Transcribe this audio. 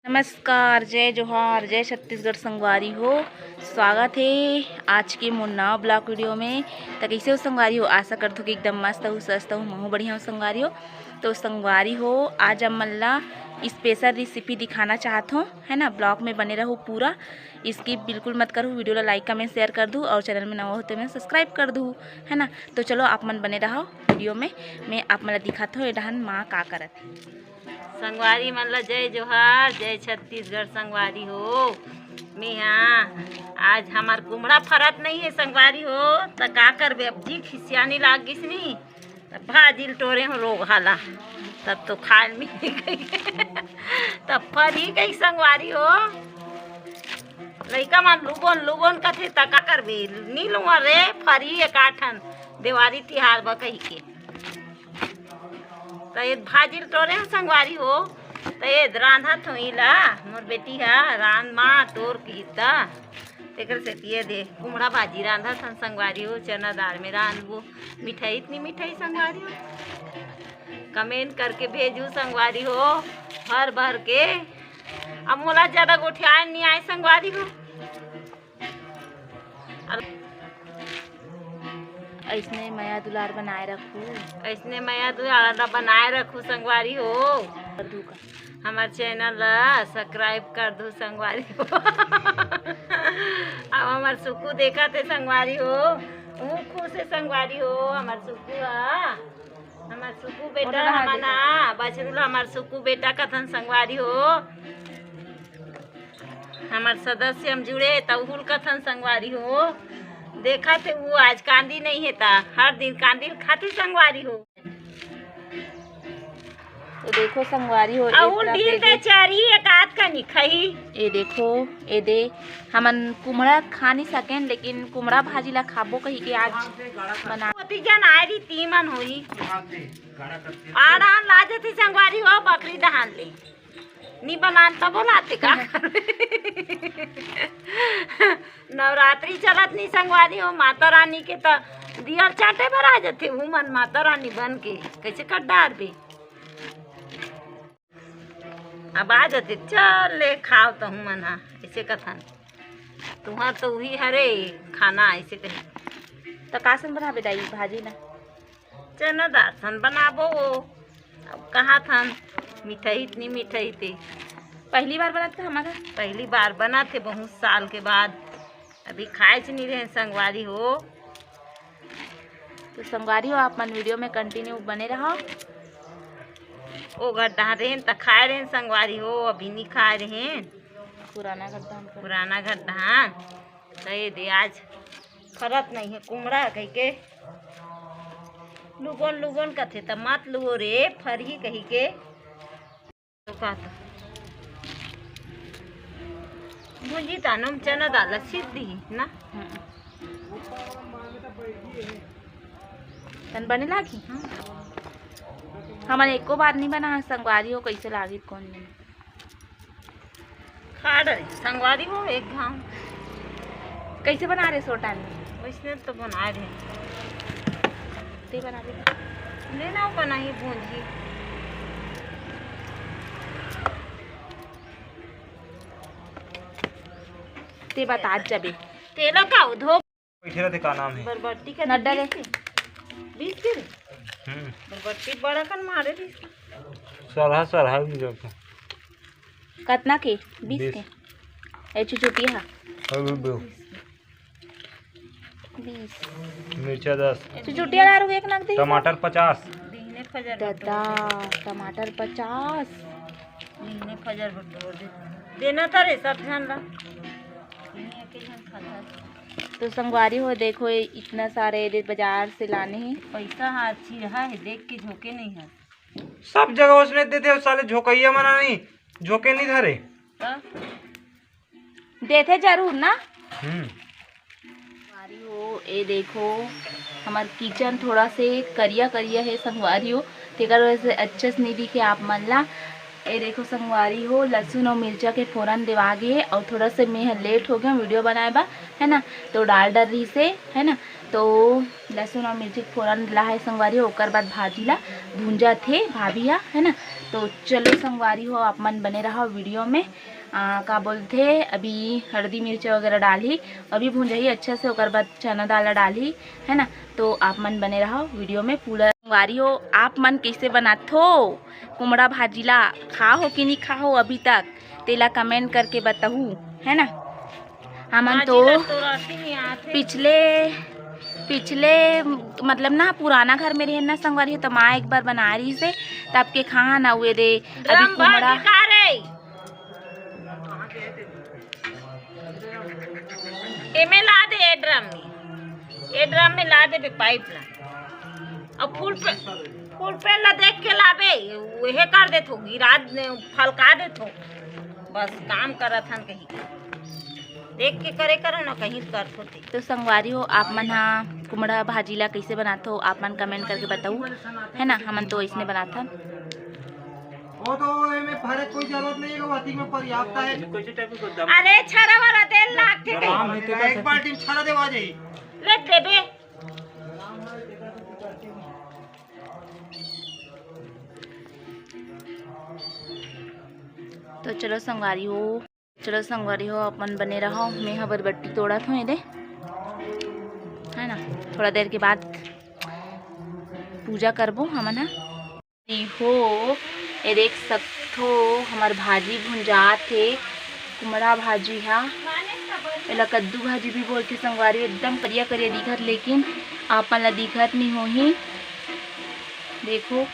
नमस्कार, जय जोहार, जय छत्तीसगढ़ संगवारी हो। स्वागत है आज के मोर नवा ब्लॉग वीडियो में। तो कैसे हो संगवारी हो? आशा करते हो कि एकदम मस्त हो, स्वस्थ हो, महू बढ़िया हो संगवारी हो। तो संगवारी हो, आज हम मल्ला स्पेशल रेसिपी दिखाना चाहता हूँ, है ना। ब्लॉग में बने रहो पूरा, इसकी बिल्कुल मत करो। वीडियो ला लाइक कमेंट शेयर कर दूँ और चैनल में नवा हो तो मैं सब्सक्राइब कर दूँ, है ना। तो चलो आप मन बने रहो वीडियो में। मैं आप मला दिखाता हूँ ये डहन माँ का करत है। संगवारी मन ला जय जोहार, जय छत्तीसगढ़ संगवारी हो। मैं हाँ आज हमार कुमड़ा फरत नहीं है संगवारी हो, तो का करबे। अब जी खिसियानी लाग गिस नी, तब भाजिल टोरे हो लोग हाला, तब तो खाल में गई तब फरी गई संगवारी हो। लइका मन लुगोन लुगोन कथे त का करबे। नी लुआ रे फरी एकाठन देवारी तिहार बा कही के। तो ये भाजिल टोरे हैं संगवारी हो, तो ये रांधत हो इला मोर बेटी है रांध माँ तोर की एक से ये दे कुमड़ा भाजी रांधत हन संगवारी हो। चना दाल में रांधबो। मिठाई इतनी मिठाई संगवारी हो, कमेंट करके भेजू संगवारी हो भर भर के। अब मोला ज्यादा गोठियाए नहीं आए संगवारी हो। ऐसने माया दुलार बनाए रखू, ऐसने माया दुलार बनाए रखू संगवारी हो। हमार चैनल ला सब्सक्राइब कर दो संगवारी हो। अब हमार सुकू देखा थे संगवारी हो, खुश है संगवारी हो। हमार सुकू हमार सुकू बेटा हमारा बछरुला हमार सुकू बेटा कथन संगवारी हो। हमार सदस्य हम जुड़े तहुल कथन संगवारी हो। देखा थे वो आज कांदी नहीं है ता हर दिन कांदी खाती संगवारी हो। तो देखो संगवारी हो चारी एक आध का नहीं खाई। ये देखो ये दे हमन कुमड़ा खा नहीं सकें, लेकिन कुमड़ा भाजी ला खाबो कही के आज बना जन आए रही तीमन हुई आड़ान लाजे थी संगवारी हो। बकरी दहान ले नी बनान तब बोलाते का नवरात्रि चलत नहीं संगवारी हो। माता रानी के तो दियर चाटे पर आ जाते हूँ मन माता रानी बन के कैसे कट डार दे। अब आ जाते चल ले खाओ तो हूँ मन ऐसे कथन तुम्हार तो वही हरे खाना ऐसे कही। तो कासन बना बेटाई भाजी ना चना दाल सन बनाबो। अब कहाँ थन मिठाई इतनी मिठाई थे। पहली बार बनाते हमारा, पहली बार बना थे बहुत साल के बाद। अभी खाए नहीं रहे संगवारी हो। तो संगवारी हो आप मन वीडियो में कंटिन्यू बने रहो। ओ गड्ढा रहे तो खाए रहे संगवारी हो, अभी नहीं खाए रहे पुराना गड्ढा। कहे दे आज फरत नहीं है कुमड़ा कही के लुगोन लुगोन कथे तो मत लुगो रे फरही कही के। तो का भुंजी तानम चना दाल सीधी ना तन बने लागी। हमारे एको बार नहीं बना संगवारी हो, कैसे लागी कौन नहीं खा रहे संगवारी हो। एक घाव कैसे बना रहे सोटा में वैसे तो बना रहे ते बना रहे लेना बनाई भूंजी। ते बता जबे तेला का धो बैठे थे का नाम है बरबट्टी का नड्डा रे 20 के बरबट्टी बड़ा कन मारे दी सरहा सरहा भी जो कितना के 20 के ए छुटी है 20 मिर्चा 10 छुटिया ला रू एक नग दे। टमाटर 50 दीने फजर दादा टमाटर 50 दीने फजर बटोर दे देना था रे सब ध्यान ला के जन खाता। तो संगवारी हो देखो ये इतना सारे बाजार से लाने हैं। पैसा हाथ छी रहा है देख के झोंके नहीं है। सब जगह उसने देते उस साले झोकैया मना नहीं झोंके नहीं धरे देते जरूर ना। संगवारी हो ये देखो हमार किचन थोड़ा से करिया करिया है संगवारी हो, तेकर वजह से अच्छे से नहीं दिखे आप मन ला। ये देखो संगवारी हो, लहसुन और मिर्चा के फोरन देवा गे और थोड़ा से मैं लेट हो गया वीडियो बनाए बा, है ना, तो डाल डर रही से, है ना, तो लहसुन और मिर्ची के फोरन दिला है संगवारी हो, ओकर बाद भाजी ला भूंजा थे भाभी है ना। तो चलो संगवारी हो, आप मन बने रहो वीडियो में। का बोलते अभी हल्दी मिर्चा वगैरह डाली, अभी भूंजा ही अच्छा से, ओकर बाद चना दाल डाली, है ना। तो आप मन बने रहो वीडियो में पूरा। संगवारी हो, आप मन कैसे बनाथो कुमड़ा भाजी ला, खा हो कि नहीं खा हो अभी तक, तेला कमेंट करके बताहू, है ना। हमन तो पिछले मतलब ना पुराना घर में रहे ना संगवारी हो, तो माँ एक बार बना रही से तब के खा ना हुए दे। अभी कुमड़ा एमे ला दे, ए ड्रम में ला दे पाइप ला, और फूल पे ला देख के लाबे, वहे कर देथो, गिरा फलका देथो, बस काम करत हन, कहीं देख के करे करो ना, कहीं कर थोते। तो संगवारी हो, आप मन हा कुमड़ा भाजी ला कैसे बनाते हो आप मन कमेंट करके बताऊ, है ना। हमन तो इसने बनाता वो तो में भरे कोई जरूरत नहीं है, वाती में पर्याप्त है। अरे छरा वाला तेल लाग के एक बाल्टी में छरा देवा जाई, ले देबे। तो चलो संगवारी हो, अपन बने रहो। मैं हबर बट्टी तोड़ा था ये, है ना, थोड़ा देर के बाद पूजा करबो हमन हो। ये देख सकथो हमार भाजी भुंजात थे, कुमड़ा भाजी हा, एला कद्दू भाजी भी बोलते संगवारी। एकदम करिया करिया दिखत, लेकिन आपन ला दिखत नहीं होही, देखो